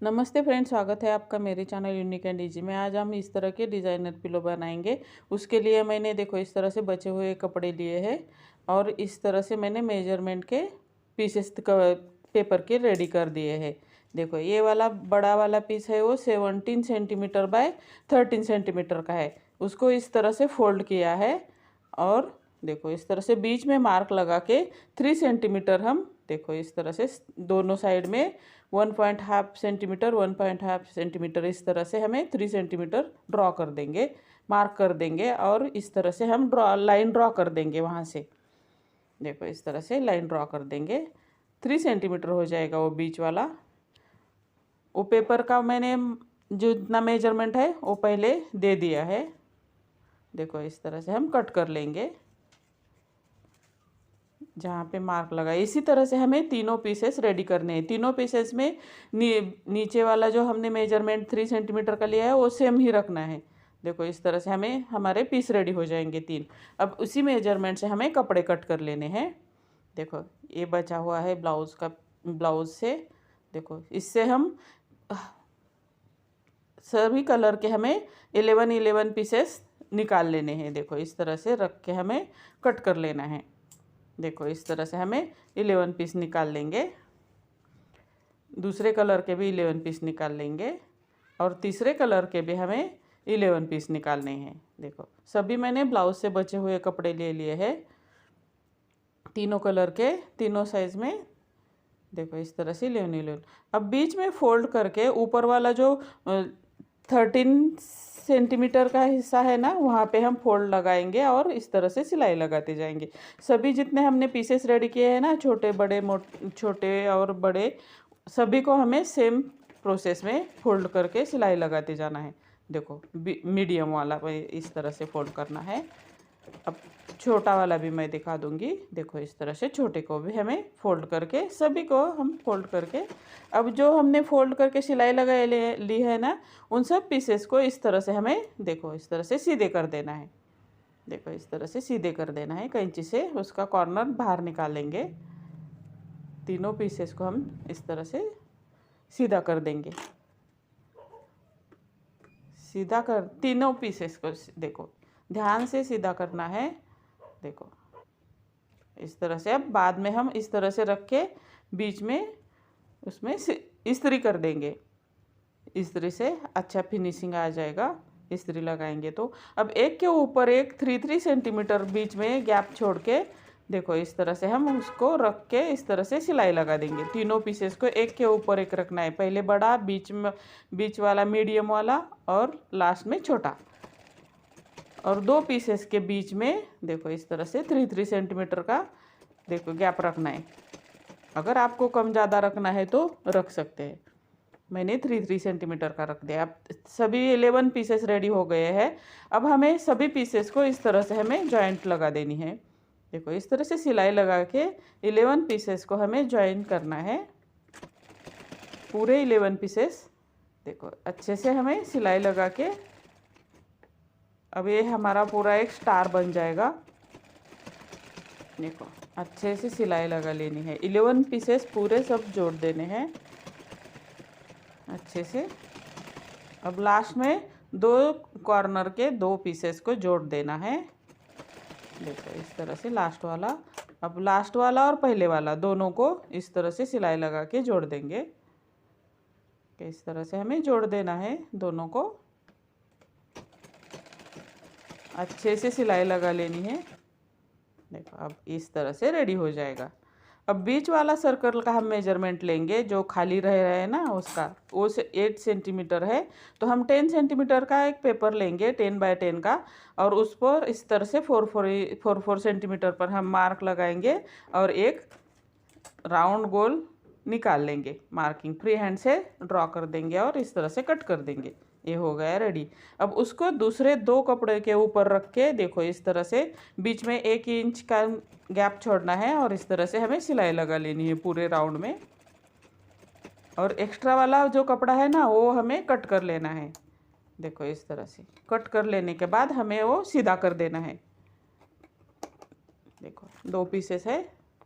नमस्ते फ्रेंड्स, स्वागत है आपका मेरे चैनल यूनिक एंड इजी में। आज हम इस तरह के डिज़ाइनर पिलो बनाएंगे। उसके लिए मैंने देखो इस तरह से बचे हुए कपड़े लिए हैं और इस तरह से मैंने मेजरमेंट के पीसेस पेपर के रेडी कर दिए हैं। देखो ये वाला बड़ा वाला पीस है वो 17 सेंटीमीटर बाय 13 सेंटीमीटर का है। उसको इस तरह से फोल्ड किया है और देखो इस तरह से बीच में मार्क लगा के 3 सेंटीमीटर हम देखो इस तरह से दोनों साइड में 1.5 सेंटीमीटर 1.5 सेंटीमीटर इस तरह से हमें 3 सेंटीमीटर ड्रॉ कर देंगे, मार्क कर देंगे और इस तरह से हम लाइन ड्रॉ कर देंगे। वहाँ से देखो इस तरह से लाइन ड्रॉ कर देंगे। 3 सेंटीमीटर हो जाएगा वो बीच वाला। वो पेपर का मैंने जो इतना मेजरमेंट है वो पहले दे दिया है। देखो इस तरह से हम कट कर लेंगे जहाँ पे मार्क लगा। इसी तरह से हमें तीनों पीसेस रेडी करने हैं। तीनों पीसेस में नीचे वाला जो हमने मेजरमेंट 3 सेंटीमीटर का लिया है वो सेम ही रखना है। देखो इस तरह से हमें हमारे पीस रेडी हो जाएंगे 3। अब उसी मेजरमेंट से हमें कपड़े कट कर लेने हैं। देखो ये बचा हुआ है ब्लाउज से। देखो इससे हम सभी कलर के हमें 11 पीसेस निकाल लेने हैं। देखो इस तरह से रख के हमें कट कर लेना है। देखो इस तरह से हमें 11 पीस निकाल लेंगे। दूसरे कलर के भी 11 पीस निकाल लेंगे और तीसरे कलर के भी हमें 11 पीस निकालने हैं। देखो सभी मैंने ब्लाउज से बचे हुए कपड़े ले लिए हैं, तीनों कलर के तीनों साइज़ में। देखो इस तरह से 11। अब बीच में फोल्ड करके ऊपर वाला जो 13 सेंटीमीटर का हिस्सा है ना, वहाँ पे हम फोल्ड लगाएंगे और इस तरह से सिलाई लगाते जाएंगे। सभी जितने हमने पीसेस रेडी किए हैं ना, छोटे और बड़े, सभी को हमें सेम प्रोसेस में फोल्ड करके सिलाई लगाते जाना है। देखो मीडियम वाला इस तरह से फोल्ड करना है। अब छोटा वाला भी मैं दिखा दूंगी। देखो इस तरह से छोटे को भी हमें फोल्ड करके, सभी को हम फोल्ड करके, अब जो हमने फोल्ड करके सिलाई लगा ली है ना, उन सब पीसेस को इस तरह से हमें देखो इस तरह से सीधे कर देना है। देखो इस तरह से सीधे कर देना है, कैंची से उसका कॉर्नर बाहर निकालेंगे। तीनों पीसेस को हम इस तरह से सीधा कर देंगे। सीधा कर तीनों पीसेस को देखो ध्यान से सीधा करना है। देखो इस तरह से अब बाद में हम इस तरह से रख के बीच में उसमें इस्त्री कर देंगे। इस्त्री से अच्छा फिनिशिंग आ जाएगा इस्त्री लगाएंगे तो। अब एक के ऊपर एक 3 सेंटीमीटर बीच में गैप छोड़ के देखो इस तरह से हम उसको रख के इस तरह से सिलाई लगा देंगे। तीनों पीसेस को एक के ऊपर एक रखना है, पहले बड़ा, बीच वाला मीडियम वाला और लास्ट में छोटा। और 2 पीसेस के बीच में देखो इस तरह से 3 सेंटीमीटर का देखो गैप रखना है। अगर आपको कम ज़्यादा रखना है तो रख सकते हैं। मैंने 3 सेंटीमीटर का रख दिया। अब सभी 11 पीसेस रेडी हो गए हैं। अब हमें सभी पीसेस को इस तरह से हमें जॉइंट लगा देनी है। देखो इस तरह से सिलाई लगा के 11 पीसेस को हमें जॉइन करना है, पूरे 11 पीसेस। देखो अच्छे से हमें सिलाई लगा के अब ये हमारा पूरा एक स्टार बन जाएगा। देखो अच्छे से सिलाई लगा लेनी है। 11 पीसेस पूरे सब जोड़ देने हैं अच्छे से। अब लास्ट में 2 कॉर्नर के 2 पीसेस को जोड़ देना है। देखो इस तरह से लास्ट वाला, अब लास्ट वाला और पहले वाला दोनों को इस तरह से सिलाई लगा के जोड़ देंगे। इस तरह से हमें जोड़ देना है दोनों को, अच्छे से सिलाई लगा लेनी है। देखो अब इस तरह से रेडी हो जाएगा। अब बीच वाला सर्कल का हम मेजरमेंट लेंगे, जो खाली रह रहा है ना उसका, वो 8 सेंटीमीटर है। तो हम 10 सेंटीमीटर का एक पेपर लेंगे 10 बाय 10 का, और उस पर इस तरह से 4 सेंटीमीटर पर हम मार्क लगाएंगे और एक राउंड गोल निकाल लेंगे। मार्किंग फ्री हैंड से ड्रॉ कर देंगे और इस तरह से कट कर देंगे। ये हो गया रेडी। अब उसको दूसरे 2 कपड़े के ऊपर रख के देखो इस तरह से बीच में 1 इंच का गैप छोड़ना है और इस तरह से हमें सिलाई लगा लेनी है पूरे राउंड में। और एक्स्ट्रा वाला जो कपड़ा है ना वो हमें कट कर लेना है। देखो इस तरह से कट कर लेने के बाद हमें वो सीधा कर देना है। देखो 2 पीसेस है,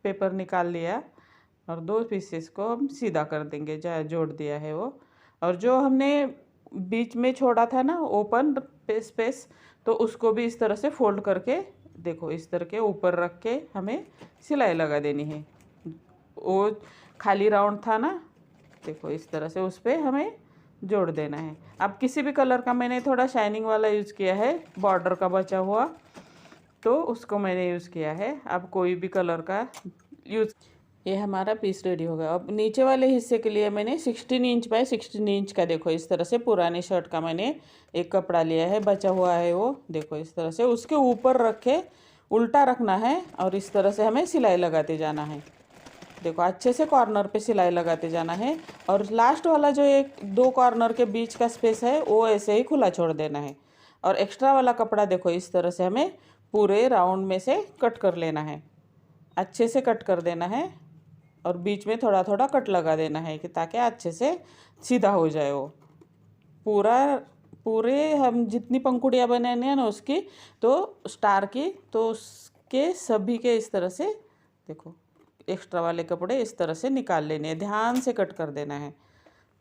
पेपर निकाल लिया और 2 पीसेस को हम सीधा कर देंगे, जहाँ जोड़ दिया है वो। और जो हमने बीच में छोड़ा था ना ओपन स्पेस, तो उसको भी इस तरह से फोल्ड करके देखो इस तरह के ऊपर रख के हमें सिलाई लगा देनी है। वो खाली राउंड था ना, देखो इस तरह से उस पर हमें जोड़ देना है। अब किसी भी कलर का मैंने थोड़ा शाइनिंग वाला यूज़ किया है, बॉर्डर का बचा हुआ, तो उसको मैंने यूज़ किया है। अब कोई भी कलर का यूज़। ये हमारा पीस रेडी हो गया। अब नीचे वाले हिस्से के लिए मैंने 16 इंच बाय 16 इंच का देखो इस तरह से पुरानी शर्ट का मैंने एक कपड़ा लिया है, बचा हुआ है वो, देखो इस तरह से उसके ऊपर रख के उल्टा रखना है और इस तरह से हमें सिलाई लगाते जाना है। देखो अच्छे से कॉर्नर पे सिलाई लगाते जाना है और लास्ट वाला जो एक दो कॉर्नर के बीच का स्पेस है वो ऐसे ही खुला छोड़ देना है। और एक्स्ट्रा वाला कपड़ा देखो इस तरह से हमें पूरे राउंड में से कट कर लेना है, अच्छे से कट कर देना है और बीच में थोड़ा थोड़ा कट लगा देना है कि ताकि अच्छे से सीधा हो जाए वो पूरे हम जितनी पंखुड़ियाँ बनाने हैं ना उसकी, तो स्टार की, तो उसके सभी के इस तरह से देखो एक्स्ट्रा वाले कपड़े इस तरह से निकाल लेने हैं, ध्यान से कट कर देना है।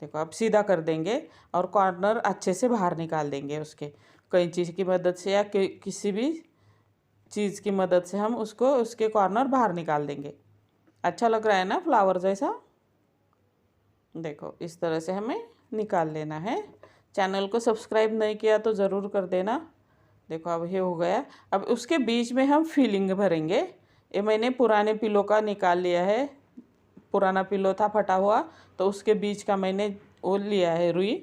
देखो अब सीधा कर देंगे और कॉर्नर अच्छे से बाहर निकाल देंगे उसके कैंची की मदद से या किसी भी चीज़ की मदद से हम उसको उसके कॉर्नर बाहर निकाल देंगे। अच्छा लग रहा है ना फ्लावर जैसा। देखो इस तरह से हमें निकाल लेना है। चैनल को सब्सक्राइब नहीं किया तो ज़रूर कर देना। देखो अब ये हो गया। अब उसके बीच में हम फीलिंग भरेंगे। ये मैंने पुराने पिलो का निकाल लिया है, पुराना पिलो था फटा हुआ, तो उसके बीच का मैंने वो लिया है रुई।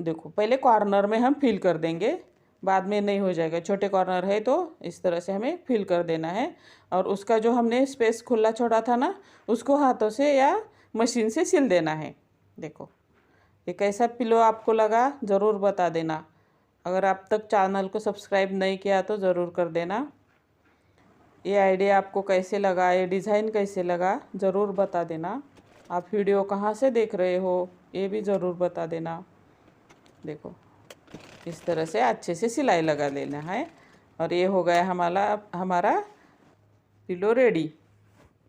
देखो पहले कॉर्नर में हम फिल कर देंगे, बाद में नहीं हो जाएगा, छोटे कॉर्नर है तो इस तरह से हमें फिल कर देना है। और उसका जो हमने स्पेस खुला छोड़ा था ना, उसको हाथों से या मशीन से सिल देना है। देखो ये कैसा पिलो आपको लगा ज़रूर बता देना। अगर आप तक चैनल को सब्सक्राइब नहीं किया तो ज़रूर कर देना। ये आइडिया आपको कैसे लगा, ये डिज़ाइन कैसे लगा ज़रूर बता देना। आप वीडियो कहाँ से देख रहे हो ये भी ज़रूर बता देना। देखो इस तरह से अच्छे से सिलाई लगा लेना है और ये हो गया हमारा पिलो रेडी।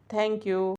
Thank you.